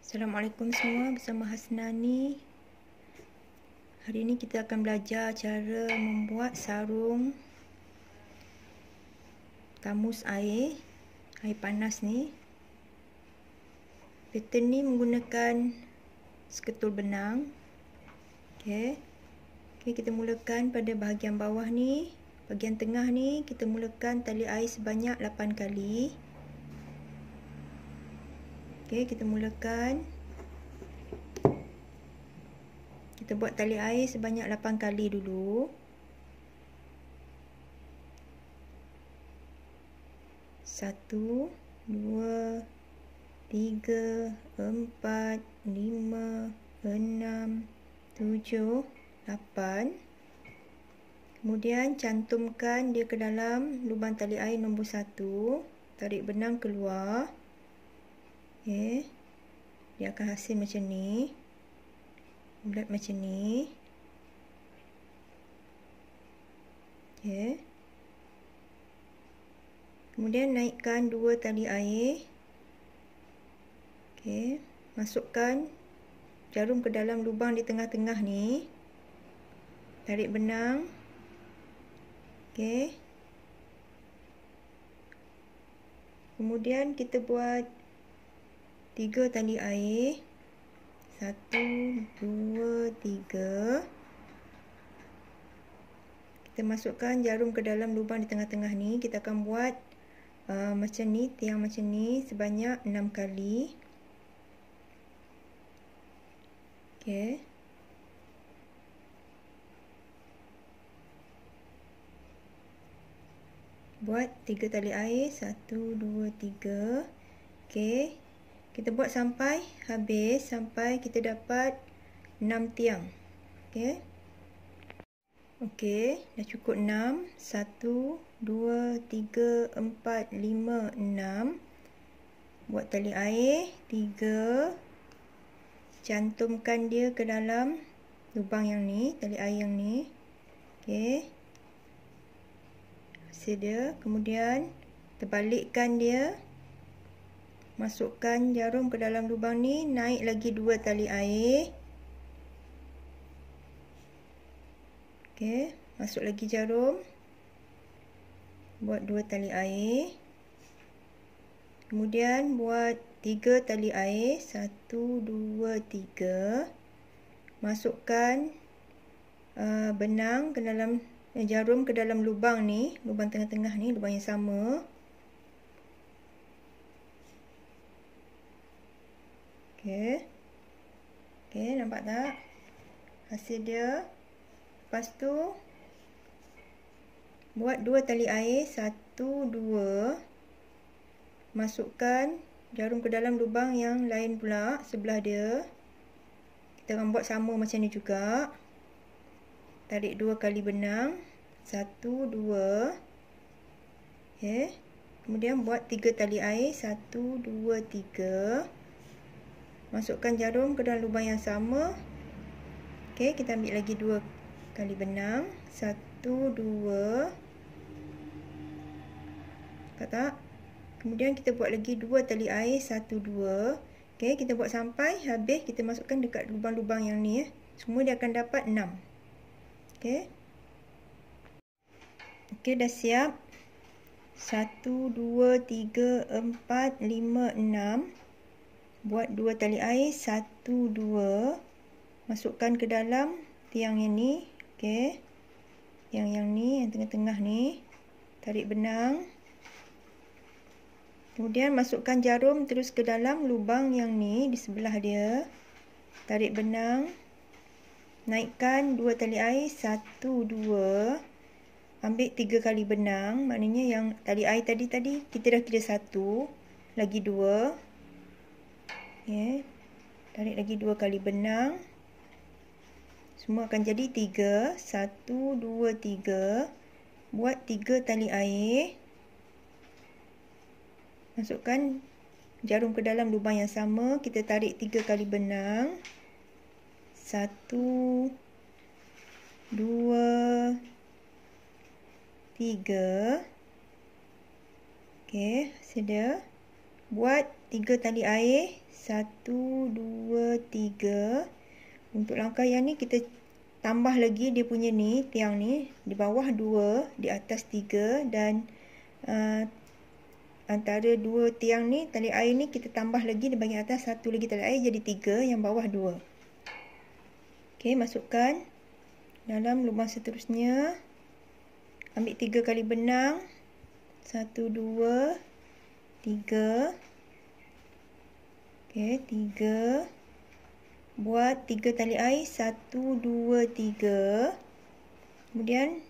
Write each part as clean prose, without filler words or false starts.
Assalamualaikum semua, bersama Hasnani. Hari ini kita akan belajar cara membuat sarung tamus air panas ni. Pattern ni menggunakan seketul benang. Okey, kita mulakan pada bahagian bawah ni. Bahagian tengah ni kita mulakan tali air sebanyak 8 kali. Okey, kita mulakan. Kita buat tali air sebanyak 8 kali dulu. 1, 2, 3, 4, 5, 6, 7, 8. Kemudian cantumkan dia ke dalam lubang tali air nombor 1. Tarik benang keluar. Okey. Dia akan hasil macam ni. Bulat macam ni. Okey. Kemudian naikkan 2 tali air. Okey, masukkan jarum ke dalam lubang di tengah-tengah ni. Tarik benang. Okey. Kemudian kita buat 3 tali air. 1, 2, 3. Kita masukkan jarum ke dalam lubang di tengah-tengah ni. Kita akan buat macam ni, tiang macam ni sebanyak 6 kali. Okey. Buat 3 tali air. 1, 2, 3. Okey. Kita buat sampai habis, sampai kita dapat 6 tiang. Okey. Okey, dah cukup 6. 1, 2, 3, 4, 5, 6. Buat tali air 3. Cantumkan dia ke dalam lubang yang ni, tali air yang ni. Okey. Hasil dia. Kemudian terbalikkan dia. Masukkan jarum ke dalam lubang ni, naik lagi 2 tali air. Okey, masuk lagi jarum. Buat 2 tali air. Kemudian buat 3 tali air. 1, 2, 3. Masukkan benang ke dalam jarum ke dalam lubang ni, lubang tengah-tengah ni, lubang yang sama. Okey. Okey, nampak tak hasil dia? Lepas tu buat 2 tali air. 1, 2. Masukkan jarum ke dalam lubang yang lain pula, sebelah dia. Kita akan buat sama macam ni juga. Tarik 2 kali benang. 1, 2. Okey. Kemudian buat 3 tali air. 1, 2, 3. Masukkan jarum ke dalam lubang yang sama. Okey, kita ambil lagi 2 kali benang. 1, 2. Nampak tak? Kemudian kita buat lagi 2 tali air. 1, 2. Okey, kita buat sampai habis. Kita masukkan dekat lubang-lubang yang ni. Semua dia akan dapat 6. Okey. Okey, dah siap. 1, 2, 3, 4, 5, 6. Buat 2 tali air. 1, 2. Masukkan ke dalam tiang yang ni. Okey. Tiang yang ni, yang tengah-tengah ni. Tarik benang. Kemudian masukkan jarum terus ke dalam lubang yang ni di sebelah dia. Tarik benang. Naikkan 2 tali air. 1, 2. Ambil 3 kali benang. Maknanya yang tali air tadi kita dah kira 1. Lagi 2. Okay. Tarik lagi 2 kali benang. Semua akan jadi 3. 1, 2, 3. Buat 3 tali air. Masukkan jarum ke dalam lubang yang sama. Kita tarik 3 kali benang. 1, 2, 3. Okey, hasil dia. buat 3 tali air. 1, 2, 3. Untuk langkah yang ni kita tambah lagi dia punya ni, tiang ni. Di bawah 2, di atas 3 dan antara 2 tiang ni, tali air ni kita tambah lagi di bahagian atas 1 lagi tali air jadi 3, yang bawah 2. Okey, masukkan dalam lubang seterusnya. Ambil 3 kali benang. 1, 2, 3. Okey, 3. Buat 3 tali air. 1, 2, 3. Kemudian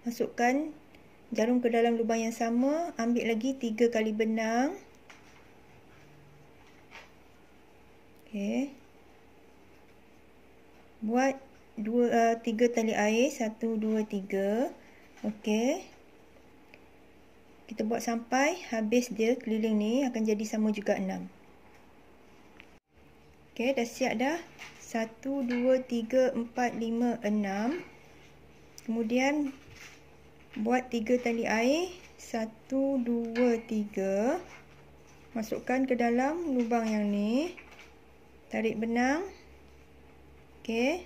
masukkan jarum ke dalam lubang yang sama. Ambil lagi 3 kali benang. Okey. Buat 3 tali air. 1, 2, 3. Okey. Kita buat sampai habis dia keliling ni, akan jadi sama juga 6. Okey, dah siap dah. 1, 2, 3, 4, 5, 6. Kemudian buat 3 tali air. 1, 2, 3. Masukkan ke dalam lubang yang ni. Tarik benang. Okey.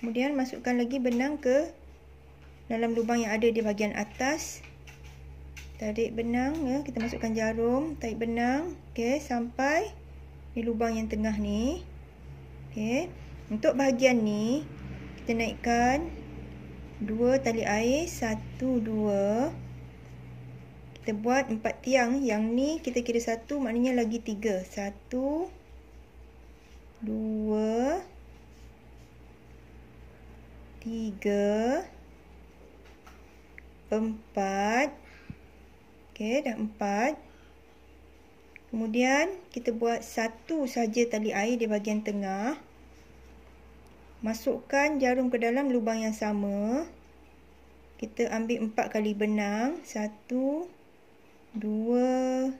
Kemudian masukkan lagi benang ke dalam lubang yang ada di bahagian atas. Tarik benang ya, kita masukkan jarum, tarik benang. Okey, sampai di lubang yang tengah ni. Okey. Untuk bahagian ni kita naikkan 2 tali air, 1, 2. Kita buat 4 tiang. Yang ni kita kira 1, maknanya lagi 3. 1, 2, 3, 4. Okey, dah 4. Kemudian kita buat 1 saja tali air di bahagian tengah. Masukkan jarum ke dalam lubang yang sama. Kita ambil 4 kali benang. 1, 2,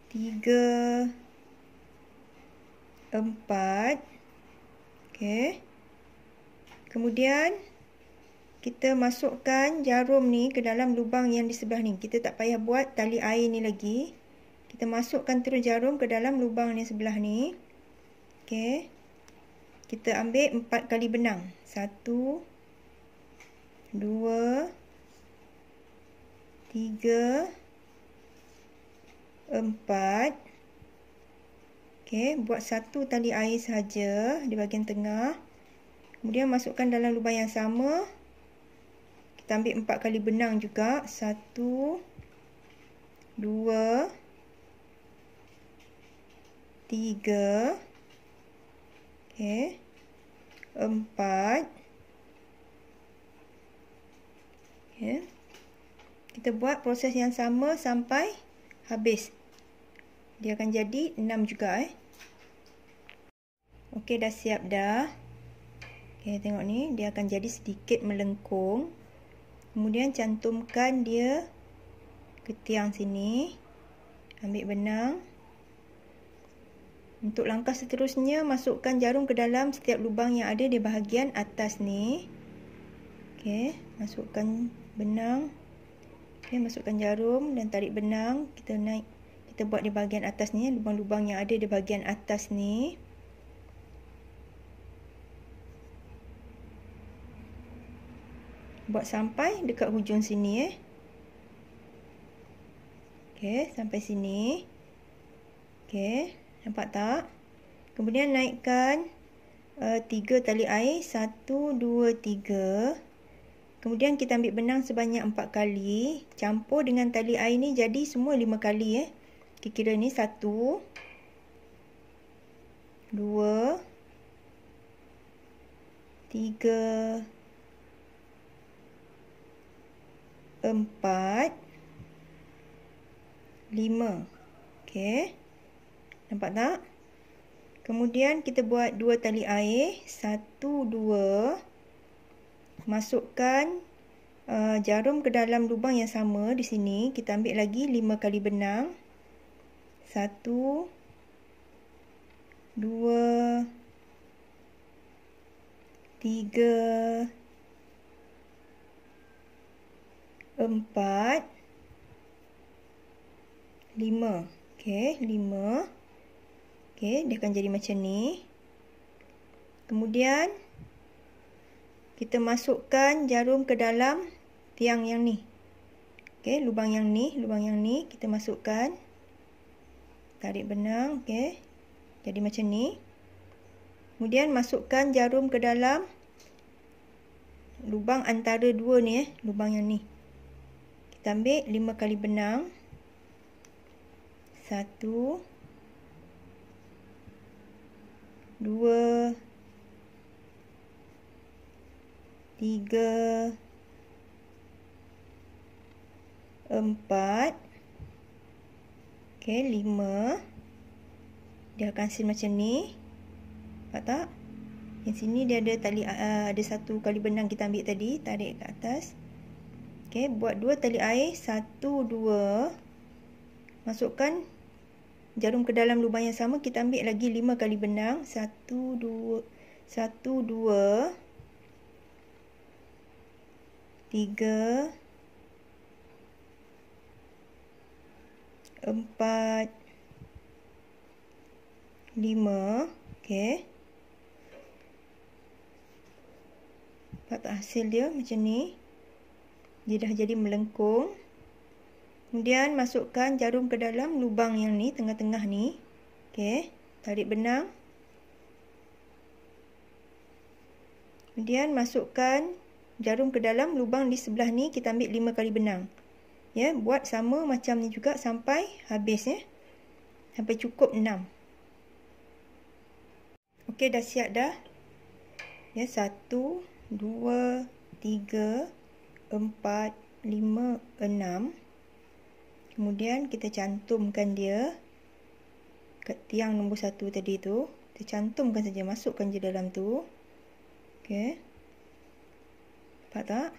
3, 4. Okey. Kemudian kita masukkan jarum ni ke dalam lubang yang di sebelah ni. Kita tak payah buat tali air ni lagi. Kita masukkan terus jarum ke dalam lubang ni sebelah ni. Okey. Kita ambil 4 kali benang. 1, 2, 3, 4. Okey, buat 1 tali air saja di bahagian tengah. Kemudian masukkan dalam lubang yang sama. Kita ambil 4 kali benang juga. 1, 2, 3. Okey. 4. Okey. Kita buat proses yang sama sampai habis. Dia akan jadi 6 juga Okey, dah siap dah. Okey, tengok ni, dia akan jadi sedikit melengkung. Kemudian cantumkan dia ke tiang sini. Ambil benang. Untuk langkah seterusnya, masukkan jarum ke dalam setiap lubang yang ada di bahagian atas ni. Okey, masukkan benang. Okey, masukkan jarum dan tarik benang. Kita naik, kita buat di bahagian atas ni, lubang-lubang yang ada di bahagian atas ni. Buat sampai dekat hujung sini Okey, sampai sini. Okey, nampak tak? Kemudian naikkan 3 tali air. 1, 2, 3. Kemudian kita ambil benang sebanyak 4 kali. Campur dengan tali air ni jadi semua 5 kali Kira ni 1, 2, 3, 4, 5. Okey. Nampak tak? Kemudian kita buat 2 tali air. 1, 2. Masukkan jarum ke dalam lubang yang sama di sini. Kita ambil lagi 5 kali benang. 1, 2, 3, 4, 5. Okey, 5. Okey, dia akan jadi macam ni. Kemudian kita masukkan jarum ke dalam tiang yang ni. Okey, lubang yang ni kita masukkan. Tarik benang, okey. Jadi macam ni. Kemudian masukkan jarum ke dalam lubang antara dua ni, lubang yang ni. Kita ambil 5 kali benang. 1 2 3 4. Okey, 5. Dia akan hasil macam ni. Nampak tak? Yang sini dia ada tali, ada 1 kali benang kita ambil tadi, tarik ke atas. Okey, buat 2 tali air, 1 2. Masukkan jarum ke dalam lubang yang sama, kita ambil lagi 5 kali benang. 1 2 1 2 3 4 5. Okey. Nampak tak hasil dia macam ni? Dia dah jadi melengkung. Kemudian masukkan jarum ke dalam lubang yang ni, tengah-tengah ni. Okey, tarik benang. Kemudian masukkan jarum ke dalam lubang di sebelah ni, kita ambil 5 kali benang. Ya, buat sama macam ni juga sampai habis ya. Sampai cukup 6. Okey, dah siap dah. Ya, 1 2 3 4 5 6. Kemudian kita cantumkan dia kat tiang nombor 1 tadi tu. Kita cantumkan saja, masukkan je dalam tu. Okey. Nampak tak?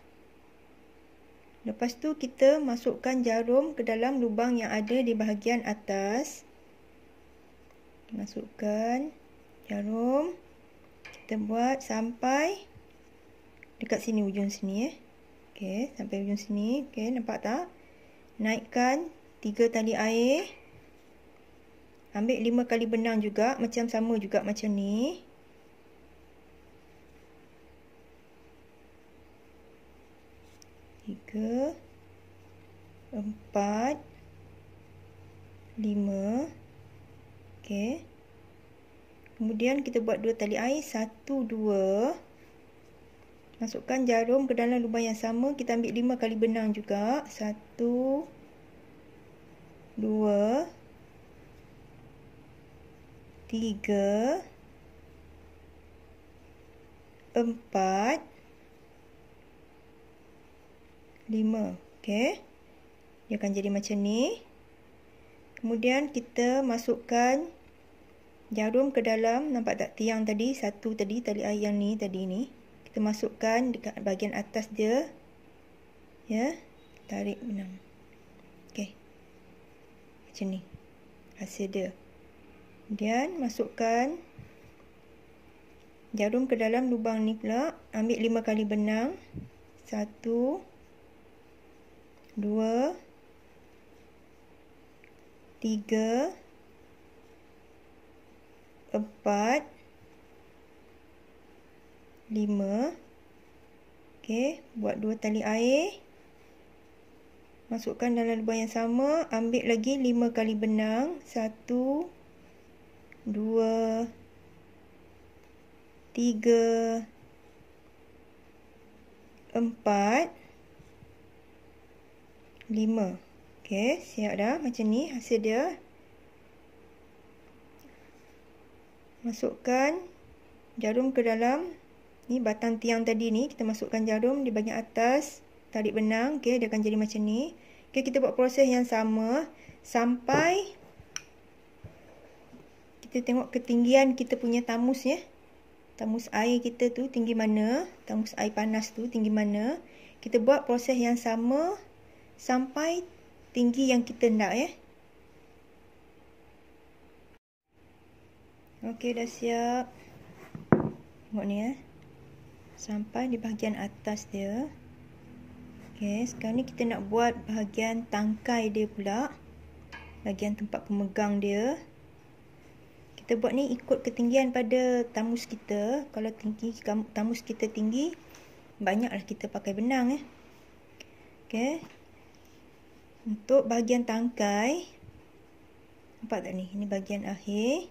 Lepas tu kita masukkan jarum ke dalam lubang yang ada di bahagian atas. Masukkan jarum. Kita buat sampai dekat sini, ujung sini ya. Okey, sampai ujung sini. Okey, nampak tak? Naikkan 3 tali air. Ambil 5 kali benang juga, macam sama juga macam ni. Tiga, 4, 5. Okey. Kemudian kita buat 2 tali air, 1 2. Masukkan jarum ke dalam lubang yang sama, kita ambil 5 kali benang juga. 1 2 3 4 5. Okey. Dia akan jadi macam ni. Kemudian kita masukkan jarum ke dalam, nampak tak tiang tadi, 1 tadi, tali air yang ni tadi ni. Kita masukkan dekat bahagian atas dia. Ya, tarik benang. Okey. Macam ni hasil dia. Kemudian masukkan jarum ke dalam lubang ni pula, ambil 5 kali benang. 1 2 3 4 5. Okey, buat 2 tali air. Masukkan dalam lubang yang sama, ambil lagi 5 kali benang. 1 2 3 4 5. Okey, siap dah macam ni hasil dia. Masukkan jarum ke dalam ni batang tiang tadi ni, kita masukkan jarum di bahagian atas, tarik benang. Okey, dia akan jadi macam ni. Okey, kita buat proses yang sama sampai kita tengok ketinggian kita punya tamus ya. Tamus air kita tu tinggi mana, tamus air panas tu tinggi mana. Kita buat proses yang sama sampai tinggi yang kita nak ya. Okey, dah siap. Tengok ni ya. Sampai di bahagian atas dia. Okey, sekarang ni kita nak buat bahagian tangkai dia pula. bahagian tempat pemegang dia. Kita buat ni ikut ketinggian pada tamus kita. Kalau tamus kita tinggi, banyaklah kita pakai benang Okey. Untuk bahagian tangkai, nampak tak ni? Ini bahagian akhir.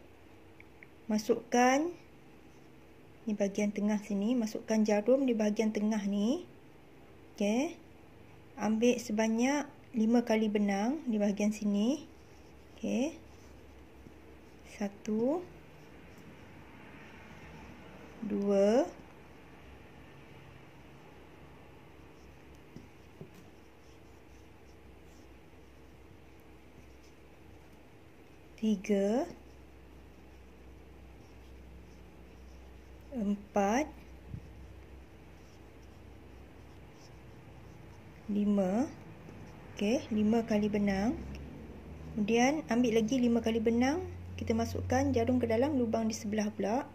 Masukkan ni bahagian tengah sini, masukkan jarum di bahagian tengah ni. Okey. Ambil sebanyak 5 kali benang di bahagian sini. Okey. 1 2 3 4 5. Okey, 5 kali benang. Kemudian ambil lagi 5 kali benang, kita masukkan jarum ke dalam lubang di sebelah pula.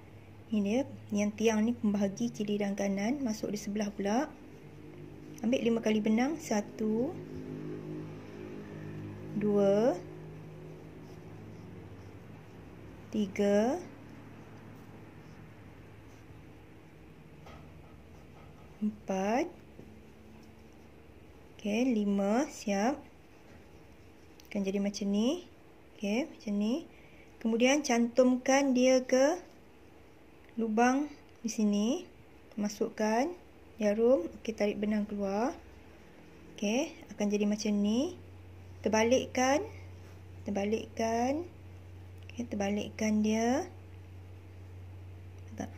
Ini dia, yang tiang ni pembahagi kiri dan kanan, masuk di sebelah pula. Ambil 5 kali benang, 1 2 3 4. Okey, 5, siap. Akan jadi macam ni. Okey, macam ni. Kemudian cantumkan dia ke lubang di sini. Masukkan jarum. Okey, tarik benang keluar. Okey, akan jadi macam ni. Terbalikkan. Terbalikkan. Okey, terbalikkan dia. Tak.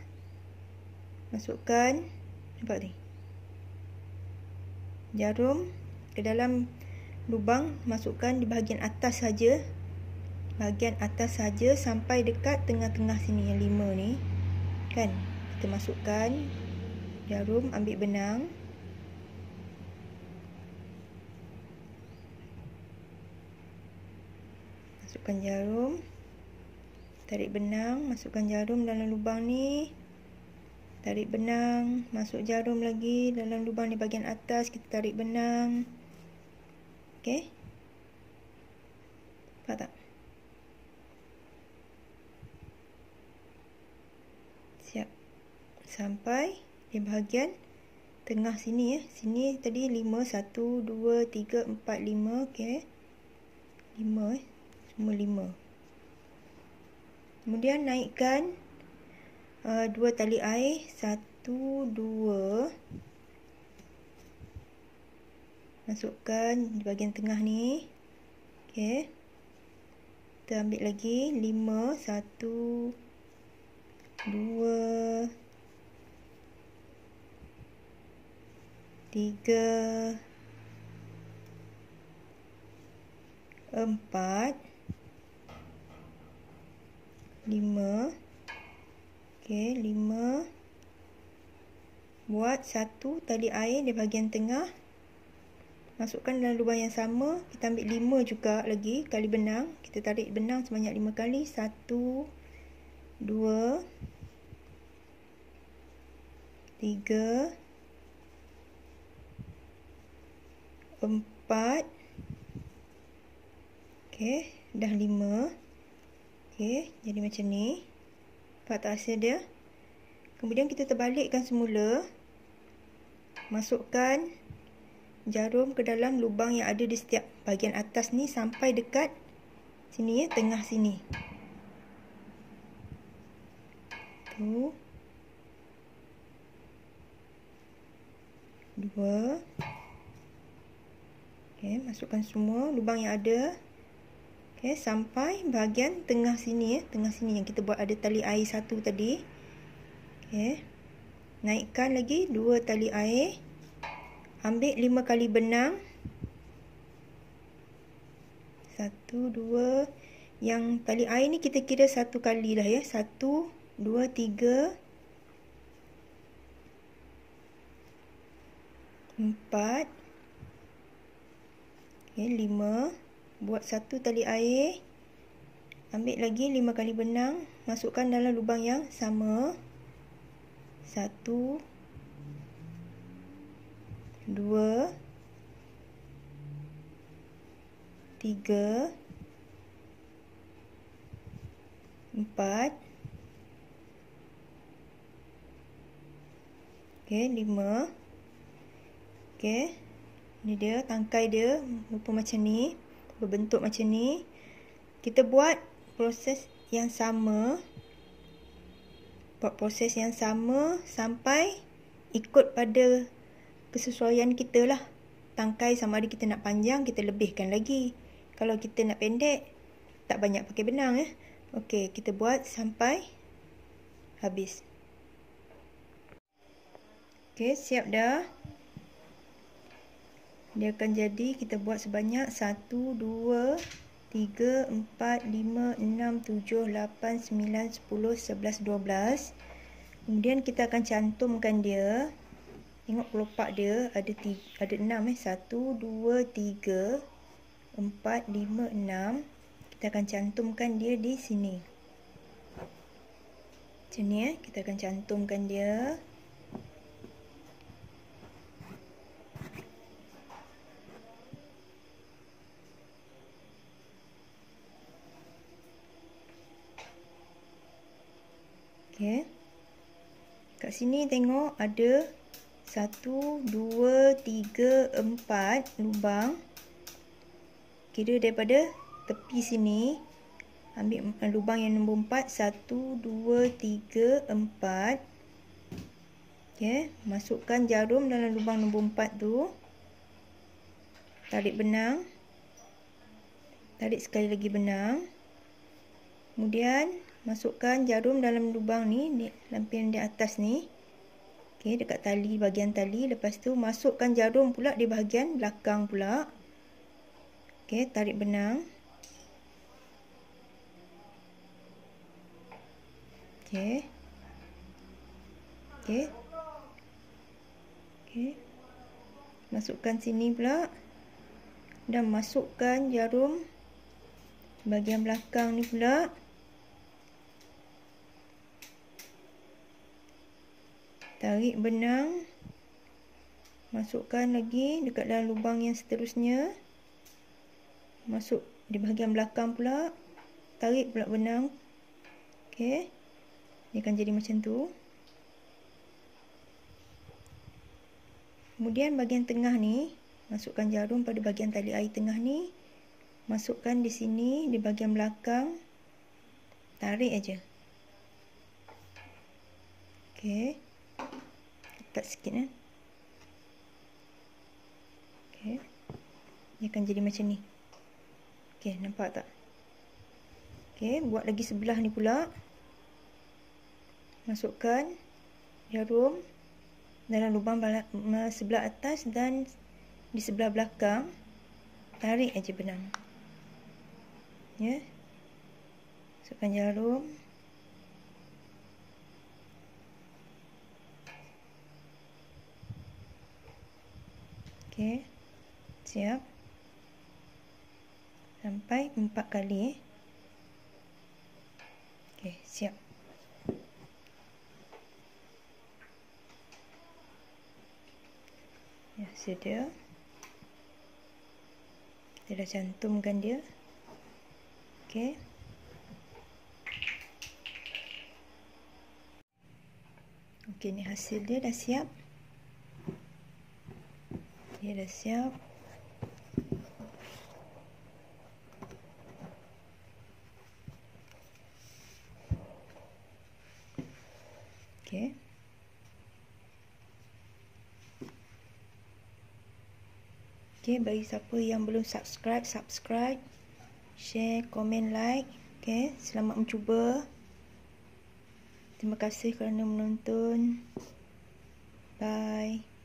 Masukkan. Nampak ni? Jarum ke dalam lubang, masukkan di bahagian atas saja. Bahagian atas saja sampai dekat tengah-tengah sini yang 5 ni. Kan? Kita masukkan jarum, ambil benang. Masukkan jarum. Tarik benang, masukkan jarum dalam lubang ni. Tarik benang, masuk jarum lagi dalam lubang di bahagian atas, kita tarik benang. Okey. Nampak tak? Siap. Sampai di bahagian tengah sini Sini tadi 5, 1 2 3 4 5, okey. 5 semua 5. Kemudian naikkan 2 tali air, 1 2. Masukkan di bahagian tengah ni. Okey. Kita ambil lagi 5, 1 2 3 4 5. Okey, 5. Buat 1 tali air di bahagian tengah. Masukkan dalam lubang yang sama. Kita ambil 5 juga lagi kali benang. Kita tarik benang sebanyak 5 kali. 1 2 3 4. Okey, dah 5. Okey, jadi macam ni. Nampak tak hasil dia? Kemudian kita terbalikkan semula. Masukkan jarum ke dalam lubang yang ada di setiap bahagian atas ni sampai dekat sini tengah sini. Tu. 2. Okey, masukkan semua lubang yang ada. Okey, sampai bahagian tengah sini tengah sini yang kita buat ada tali air 1 tadi. Okey. Naikkan lagi 2 tali air. Ambil 5 kali benang. 1 2. Yang tali air ni kita kira 1 kali dah 1 2 3 4. Okey, 5. Buat 1 tali air. Ambil lagi 5 kali benang. Masukkan dalam lubang yang sama. 1 2 3 4. 5. 4. Okey, 5. Okey. Ni dia tangkai dia rupa macam ni, berbentuk macam ni. Kita buat proses yang sama. Sampai ikut pada kesesuaian kita lah. Tangkai sama ada kita nak panjang, kita lebihkan lagi. Kalau kita nak pendek, tak banyak pakai benang ya. Okey, kita buat sampai habis. Okey, siap dah. Dia akan jadi, kita buat sebanyak 1, 2, 3, 4, 5, 6, 7, 8, 9, 10, 11, 12. Kemudian kita akan cantumkan dia. Tengok kelopak dia ada 6 1, 2, 3, 4, 5, 6. Kita akan cantumkan dia di sini. Macam ni kita akan cantumkan dia. Okey. Kat sini tengok ada 1, 2, 3, 4 lubang. Kira daripada tepi sini, ambil lubang yang nombor 4. 1, 2, 3, 4. Okey, masukkan jarum dalam lubang nombor 4 tu. Tarik benang. Tarik sekali lagi benang. Kemudian masukkan jarum dalam lubang ni, lampiran di atas ni. Okey, dekat tali, bahagian tali. Lepas tu masukkan jarum pula di bahagian belakang pula. Okey, tarik benang. Okey. Okey. Okey. Masukkan sini pula. Dan masukkan jarum bahagian belakang ni pula. Tarik benang. Masukkan lagi dekat dalam lubang yang seterusnya. Masuk di bahagian belakang pula. Tarik pula benang. Okey. Dia akan jadi macam tu. Kemudian bahagian tengah ni, masukkan jarum pada bahagian tali air tengah ni. Masukkan di sini, di bahagian belakang. Tarik aja. Okey. Ketat sikit Okey. Dia akan jadi macam ni. Okey, nampak tak? Okey, buat lagi sebelah ni pula. Masukkan jarum dalam lubang sebelah atas dan di sebelah belakang. Tarik aja benang. Ya. Masukkan jarum. Okey. Siap. Sampai 4 kali. Okey, siap. Ya, sedia. Kita dah cantumkan dia. Okey. Okey, ni hasil dia dah siap. Dia dah siap. Okey. Okey, bagi siapa yang belum subscribe, share, komen, like. Okey, selamat mencuba. Terima kasih kerana menonton. Bye.